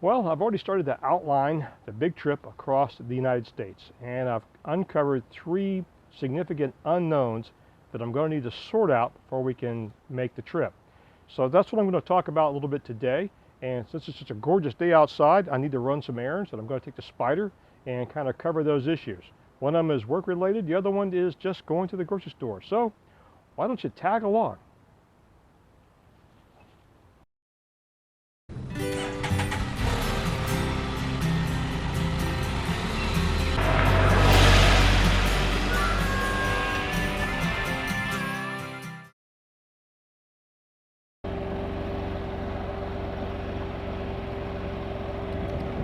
Well, I've already started to outline the big trip across the United States, and I've uncovered three significant unknowns that I'm going to need to sort out before we can make the trip. So that's what I'm going to talk about a little bit today. And since it's such a gorgeous day outside, I need to run some errands, and I'm going to take the Spyder and kind of cover those issues. One of them is work related, the other one is just going to the grocery store. So why don't you tag along?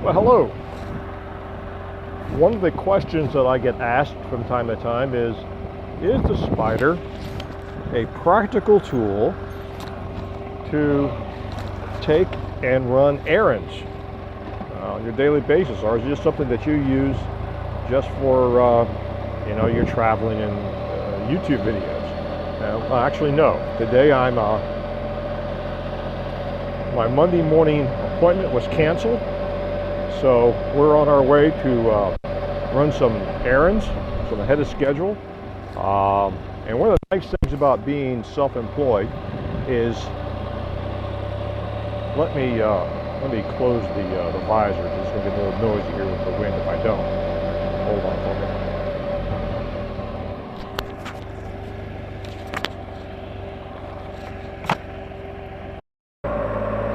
Well, hello. One of the questions that I get asked from time to time is the Spyder a practical tool to take and run errands on your daily basis, or is it just something that you use just for, you're traveling and YouTube videos? Well, actually, no. Today my Monday morning appointment was canceled. So we're on our way to run some errands, so I'm ahead of schedule. And one of the nice things about being self-employed is, let me close the visor. It's going to get a little noisy here with the wind if I don't. Hold on for a minute.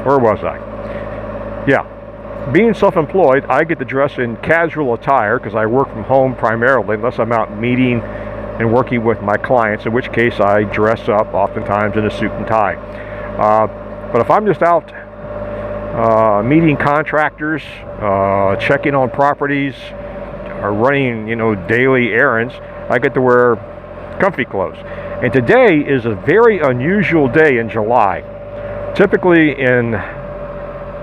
Where was I? Yeah. Being self-employed, I get to dress in casual attire because I work from home primarily, unless I'm out meeting and working with my clients, in which case I dress up oftentimes in a suit and tie. But if I'm just out meeting contractors, checking on properties, or running, daily errands, I get to wear comfy clothes. And today is a very unusual day in July. Typically in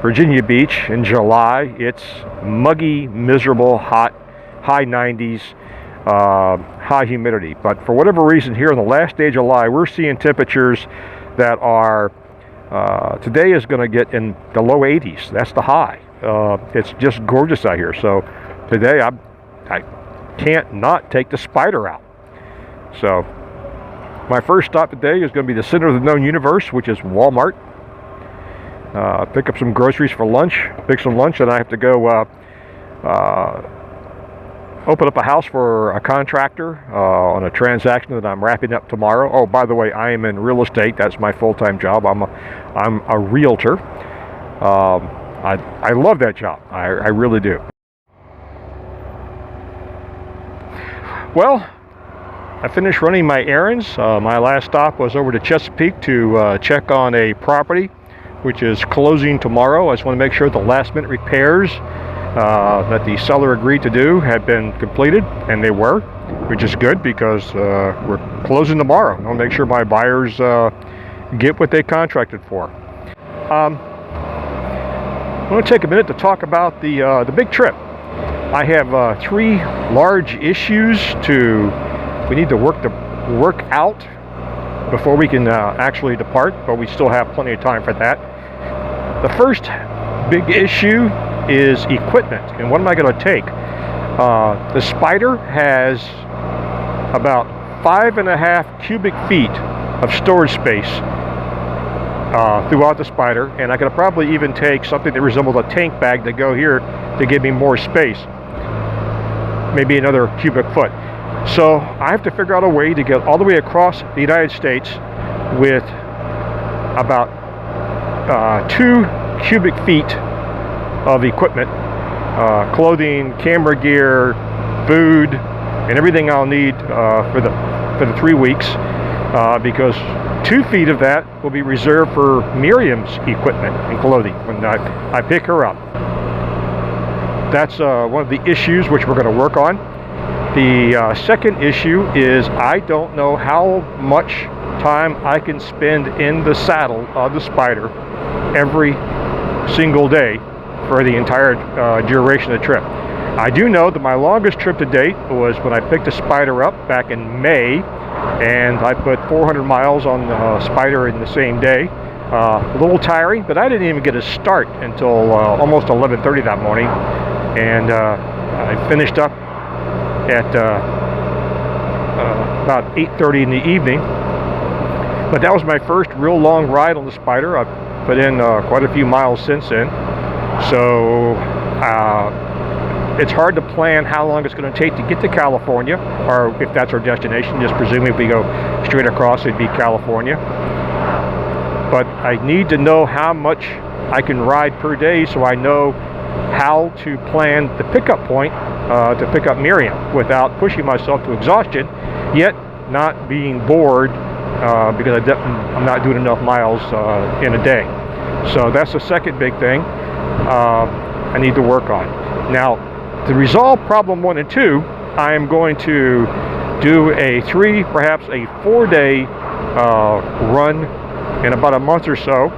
Virginia Beach in July, it's muggy, miserable, hot, high 90s, high humidity. But for whatever reason, here on the last day of July, we're seeing temperatures that are, today is going to get in the low 80s. That's the high. It's just gorgeous out here. So today I can't not take the Spyder out. So my first stop today is going to be the center of the known universe, which is Walmart. Pick up some groceries for lunch, and I have to go open up a house for a contractor on a transaction that I'm wrapping up tomorrow. Oh, by the way, I am in real estate. That's my full-time job. I'm a realtor. I love that job. I really do. Well, I finished running my errands. My last stop was over to Chesapeake to check on a property which is closing tomorrow. I just want to make sure the last minute repairs that the seller agreed to do had been completed, and they were, which is good because we're closing tomorrow. I want to make sure my buyers get what they contracted for. I want to take a minute to talk about the big trip. I have three large issues we need to work out before we can actually depart, but we still have plenty of time for that. The first big issue is equipment, and what am I going to take? The Spyder has about 5.5 cubic feet of storage space throughout the Spyder, and I could probably even take something that resembles a tank bag to go here to give me more space, maybe another cubic foot. So I have to figure out a way to get all the way across the United States with about 2 cubic feet of equipment, clothing, camera gear, food, and everything I'll need for the 3 weeks, because 2 feet of that will be reserved for Miriam's equipment and clothing when I pick her up. That's one of the issues which we're going to work on. The second issue is I don't know how much time I can spend in the saddle of the Spyder every single day for the entire duration of the trip. I do know that my longest trip to date was when I picked the Spyder up back in May, and I put 400 miles on the Spyder in the same day. A little tiring, but I didn't even get a start until almost 11:30 that morning, and I finished up at about 8:30 in the evening. But that was my first real long ride on the Spyder. I've put in quite a few miles since then, so it's hard to plan how long it's going to take to get to California, or if that's our destination. Just presuming if we go straight across, it'd be California. But I need to know how much I can ride per day, so I know how to plan the pickup point to pick up Miriam without pushing myself to exhaustion, yet not being bored because I'm not doing enough miles in a day. So that's the second big thing I need to work on. Now, to resolve problem 1 and 2, I am going to do a 3, perhaps a 4-day run in about a month or so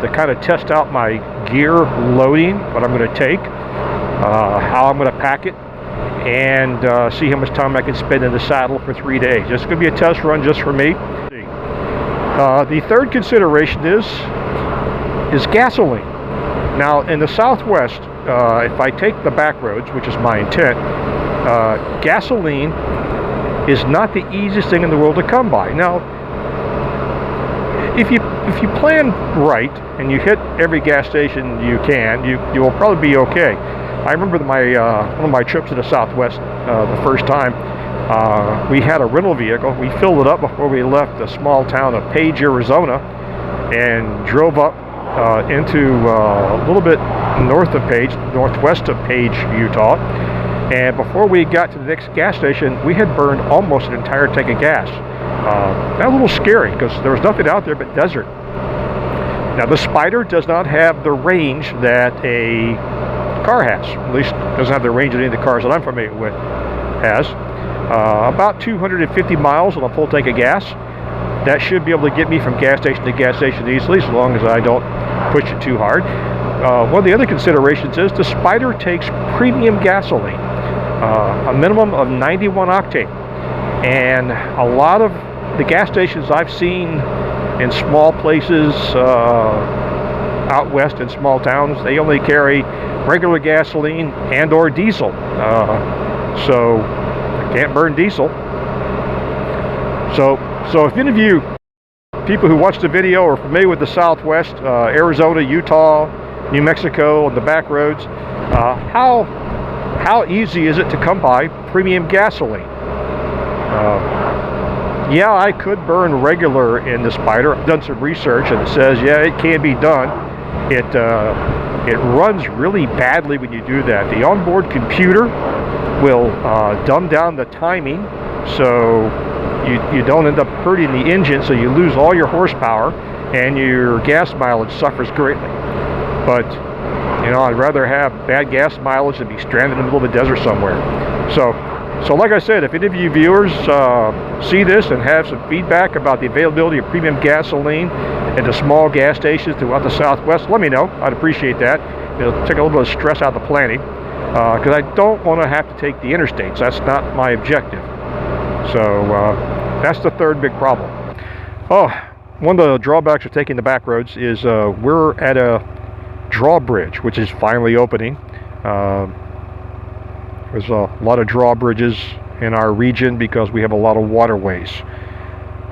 to kind of test out my gear loading, what I'm going to take, how I'm going to pack it, and see how much time I can spend in the saddle for 3 days. It's going to be a test run just for me. The third consideration is gasoline. Now, in the Southwest, if I take the back roads, which is my intent, gasoline is not the easiest thing in the world to come by. Now, if you plan right and you hit every gas station you can, you will probably be okay. I remember one of my trips to the Southwest the first time. We had a rental vehicle. We filled it up before we left the small town of Page, Arizona, and drove up into a little bit north of Page, northwest of Page, Utah. And before we got to the next gas station, we had burned almost an entire tank of gas. That was a little scary because there was nothing out there but desert. Now, the Spyder does not have the range that a car has. At least doesn't have the range that any of the cars that I'm familiar with has. About 250 miles on a full tank of gas. That should be able to get me from gas station to gas station easily, as long as I don't push it too hard. One of the other considerations is the Spyder takes premium gasoline, a minimum of 91 octane. And a lot of the gas stations I've seen in small places out west in small towns, they only carry regular gasoline and or diesel. So I can't burn diesel. So if any of you people who watch the video are familiar with the Southwest, Arizona, Utah, New Mexico, on the back roads, how easy is it to come by premium gasoline? Yeah, I could burn regular in the Spyder. I've done some research and it says, yeah, it can be done. It runs really badly when you do that. The onboard computer will dumb down the timing, so you don't end up hurting the engine, so you lose all your horsepower and your gas mileage suffers greatly. But you know, I'd rather have bad gas mileage than be stranded in the middle of the desert somewhere. So like I said, if any of you viewers see this and have some feedback about the availability of premium gasoline at the small gas stations throughout the Southwest, let me know. I'd appreciate that. It'll take a little bit of stress out of the planning, because I don't want to have to take the interstates. That's not my objective. So that's the third big problem. Oh, one of the drawbacks of taking the back roads is we're at a drawbridge, which is finally opening. There's a lot of drawbridges in our region because we have a lot of waterways.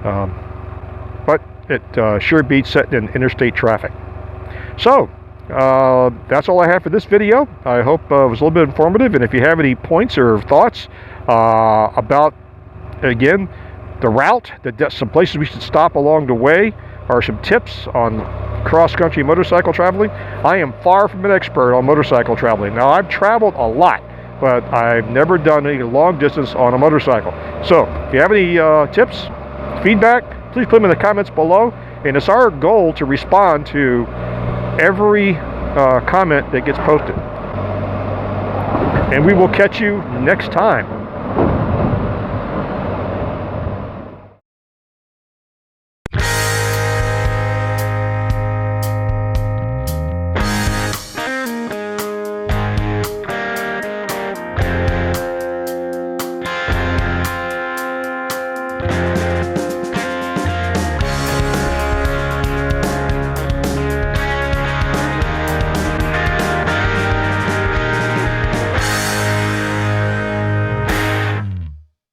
But it sure beats setting in interstate traffic. So that's all I have for this video. I hope it was a little bit informative, and if you have any points or thoughts about, again, the route, some places we should stop along the way, or some tips on cross-country motorcycle traveling. I am far from an expert on motorcycle traveling. Now, I've traveled a lot, but I've never done any long distance on a motorcycle. So if you have any tips, feedback, please put them in the comments below. And it's our goal to respond to every comment that gets posted. And we will catch you next time.